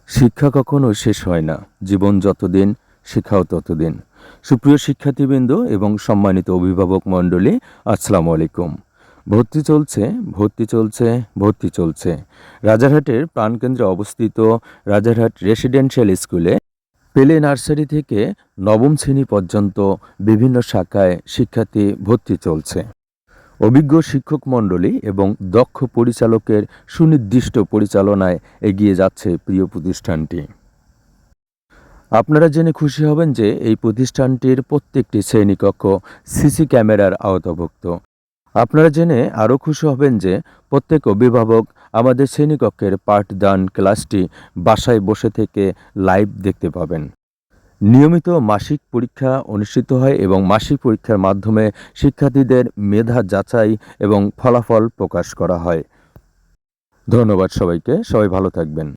শিক্ষা কখনো শেষ হয় না। জীবন যতদিন, শিক্ষাও ততদিন। সুপ্রিয় শিক্ষার্থীবৃন্দ এবং সম্মানিত অভিভাবক মণ্ডলী, আসসালামু আলাইকুম। ভর্তি চলছে, ভর্তি চলছে, ভর্তি চলছে। রাজারহাটের প্রাণকেন্দ্রে অবস্থিত রাজারহাট রেসিডেন্সিয়াল স্কুলে প্লে নার্সারি থেকে নবম শ্রেণী পর্যন্ত বিভিন্ন শাখায় শিক্ষার্থী ভর্তি চলছে। অভিজ্ঞ শিক্ষক মণ্ডলী এবং দক্ষ পরিচালকের সুনির্দিষ্ট পরিচালনায় এগিয়ে যাচ্ছে প্রিয় প্রতিষ্ঠানটি। আপনারা জেনে খুশি হবেন যে এই প্রতিষ্ঠানটির প্রত্যেকটি শ্রেণীকক্ষ সিসি ক্যামেরার আওতাভুক্ত। আপনারা জেনে আরও খুশি হবেন যে প্রত্যেক অভিভাবক আমাদের শ্রেণীকক্ষের পাঠদান ক্লাসটি বাসায় বসে থেকে লাইভ দেখতে পাবেন। নিয়মিত মাসিক পরীক্ষা অনুষ্ঠিত হয় এবং মাসিক পরীক্ষার মাধ্যমে শিক্ষার্থীদের মেধা যাচাই এবং ফলাফল প্রকাশ করা হয়। ধন্যবাদ সবাইকে, সবাই ভালো থাকবেন।